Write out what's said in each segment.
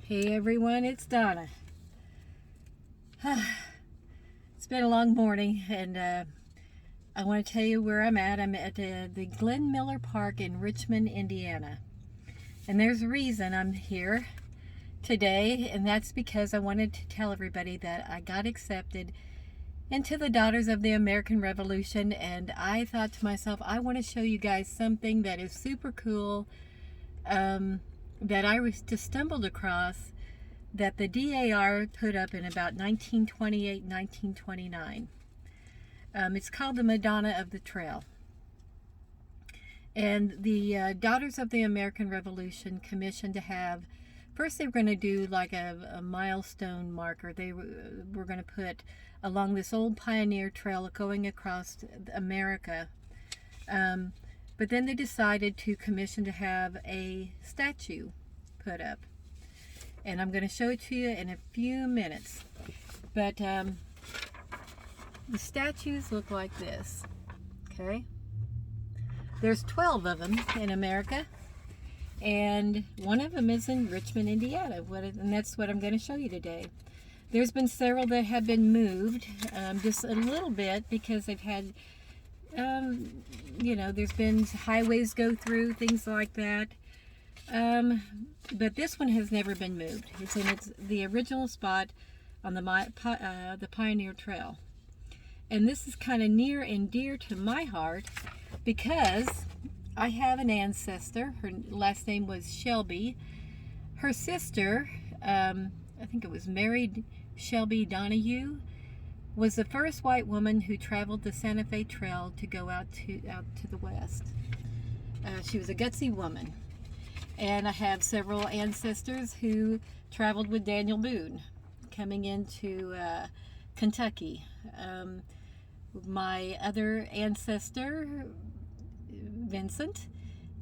Hey everyone, it's Donna. It's been a long morning, and I want to tell you where I'm at. I'm at the Glenn Miller Park in Richmond, Indiana. And there's a reason I'm here today, and that's because I wanted to tell everybody that I got accepted into the Daughters of the American Revolution, and I thought to myself, I want to show you guys something that is super cool, that I just stumbled across, that the DAR put up in about 1928, 1929. It's called the Madonna of the Trail. And the Daughters of the American Revolution commissioned to have, first they were going to do like a milestone marker. They were going to put along this old pioneer trail going across America. But then they decided to commission to have a statue put up. And I'm going to show it to you in a few minutes. But the statues look like this. Okay? There's 12 of them in America. And one of them is in Richmond, Indiana. And that's what I'm going to show you today. There's been several that have been moved just a little bit because they've had... there's been highways go through, things like that. But this one has never been moved. It's in the original spot on the Pioneer Trail. And this is kind of near and dear to my heart because I have an ancestor. Her last name was Shelby. Her sister, I think it was Mary Shelby Donahue, was the first white woman who traveled the Santa Fe Trail to go out to the west. She was a gutsy woman. And I have several ancestors who traveled with Daniel Boone coming into Kentucky. My other ancestor, Vincent,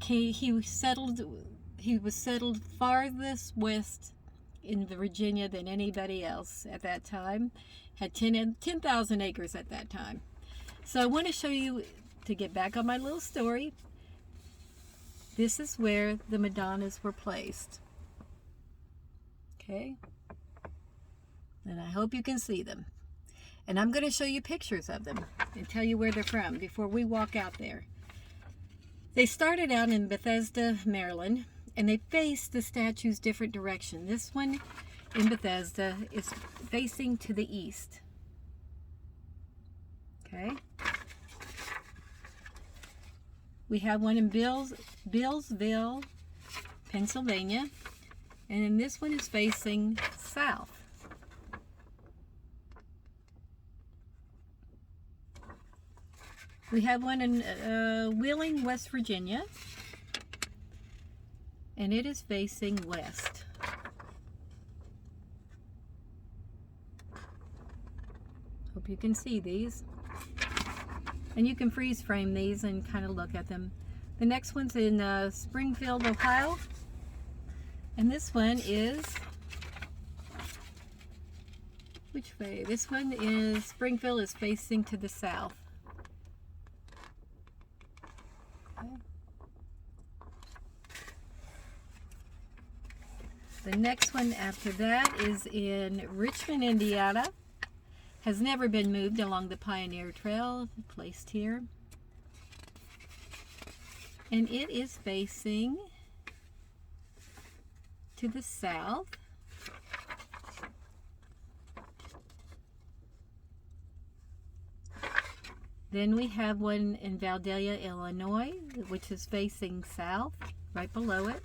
he was settled farthest west in Virginia than anybody else at that time. Had 10,000 acres at that time. So I want to show you, to get back on my little story, this is where the Madonnas were placed. Okay? And I hope you can see them. And I'm going to show you pictures of them and tell you where they're from before we walk out there. They started out in Bethesda, Maryland, and they faced the statues different direction. This one in Bethesda is facing to the east. Okay? We have one in Billsville, Pennsylvania, and then this one is facing south. We have one in Wheeling, West Virginia, and it is facing west. Hope you can see these. And you can freeze frame these and kind of look at them. The next one's in Springfield, Ohio. And this one is, which way? This one is, Springfield is facing to the south. Okay. The next one after that is in Richmond, Indiana. Has never been moved along the Pioneer Trail, placed here. And it is facing to the south. Then we have one in Vandalia, Illinois, which is facing south, right below it.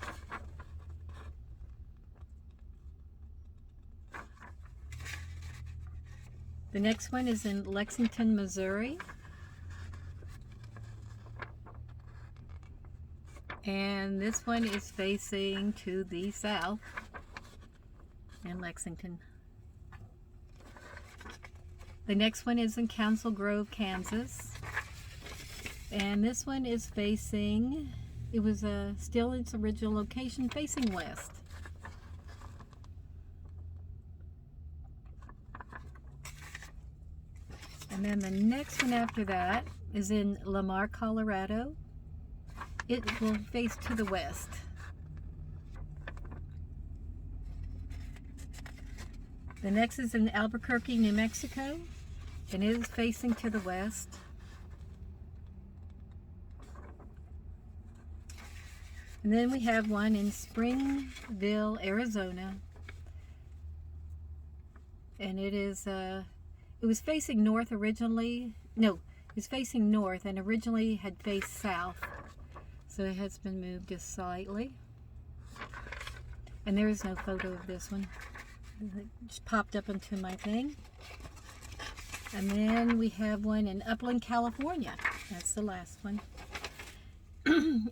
The next one is in Lexington, Missouri. And this one is facing to the south in Lexington. The next one is in Council Grove, Kansas. And this one is facing, it was still its original location, facing west. And then the next one after that is in Lamar, Colorado. It will face to the west. The next is in Albuquerque, New Mexico, and it is facing to the west. And then we have one in Springville, Arizona, and it was facing north originally. No, it was facing north and originally had faced south, so it has been moved just slightly. And there is no photo of this one. It just popped up into my thing. And then we have one in Upland, California. That's the last one.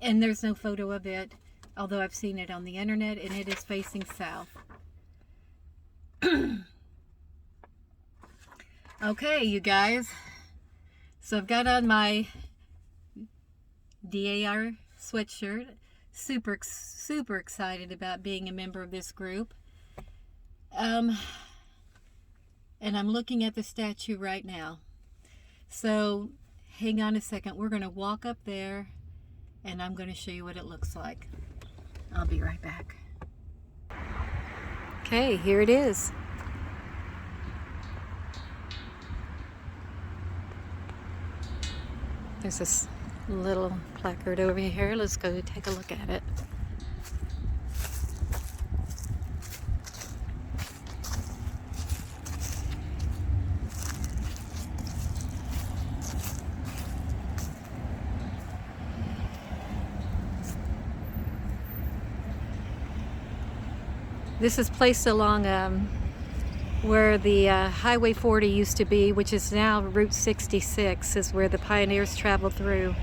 And there's no photo of it, although I've seen it on the internet, and it is facing south. Okay, you guys. So I've got on my DAR sweatshirt. Super excited about being a member of this group. And I'm looking at the statue right now. So hang on a second. We're going to walk up there and I'm going to show you what it looks like. I'll be right back. Okay, here it is. There's this little placard over here. Let's go take a look at it. This is placed along where the Highway 40 used to be, which is now Route 66, is where the pioneers traveled through.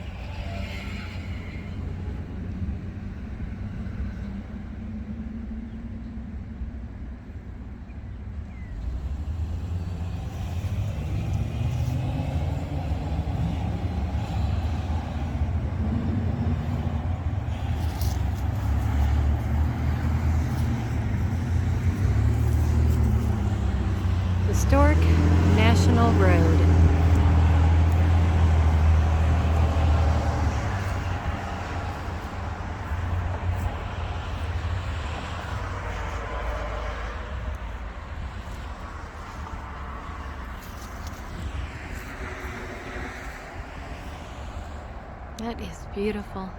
Historic National Road. That is beautiful.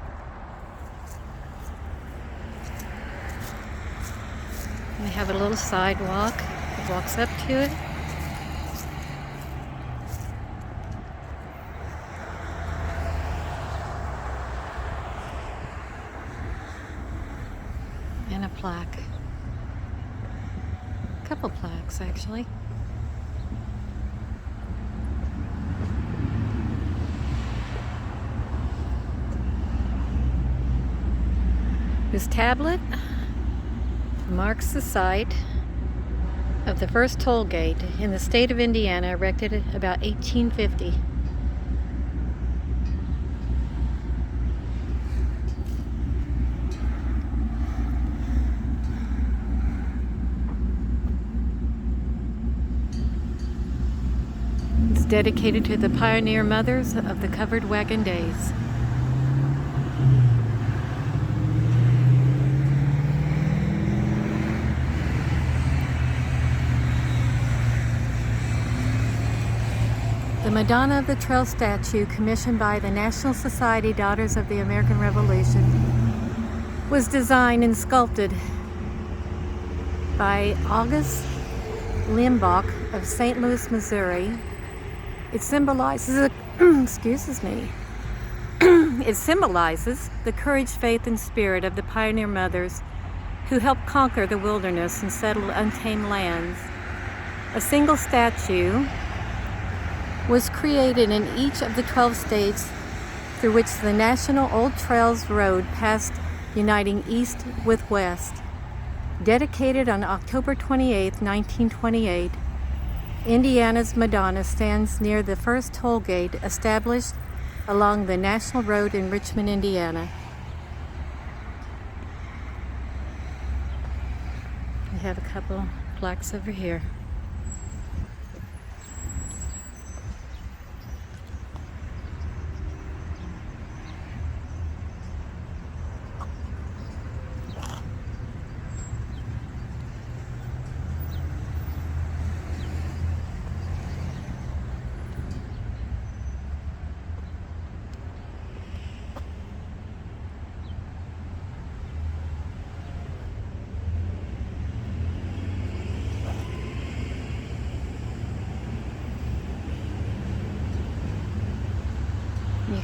We have a little sidewalk that walks up to it. And a plaque. A couple plaques, actually. This tablet marks the site of the first toll gate in the state of Indiana, erected about 1850. It's dedicated to the pioneer mothers of the covered wagon days. The Madonna of the Trail statue, commissioned by the National Society Daughters of the American Revolution, was designed and sculpted by August Limbach of St. Louis, Missouri. It symbolizes, it symbolizes the courage, faith, and spirit of the pioneer mothers who helped conquer the wilderness and settle untamed lands. A single statue was created in each of the 12 states through which the National Old Trails Road passed, uniting east with west. Dedicated on October 28, 1928, Indiana's Madonna stands near the first toll gate established along the National Road in Richmond, Indiana. We have a couple plaques over here.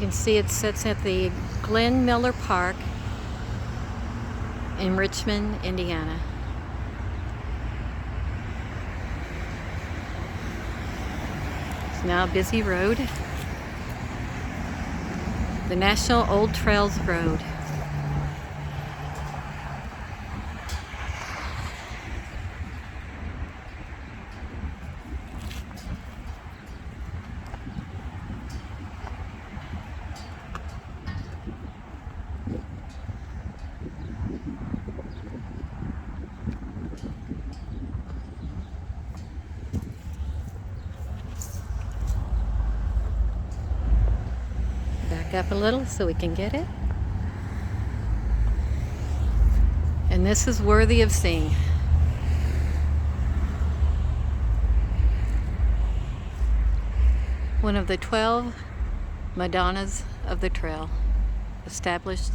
can see it sits at the Glenn Miller Park in Richmond, Indiana. It's now a busy road. The National Old Trails Road. Back up a little so we can get it. And this is worthy of seeing. One of the 12 Madonnas of the Trail, established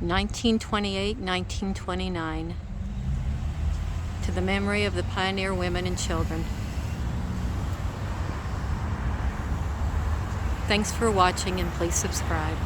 1928-1929 to the memory of the pioneer women and children. Thanks for watching, and please subscribe.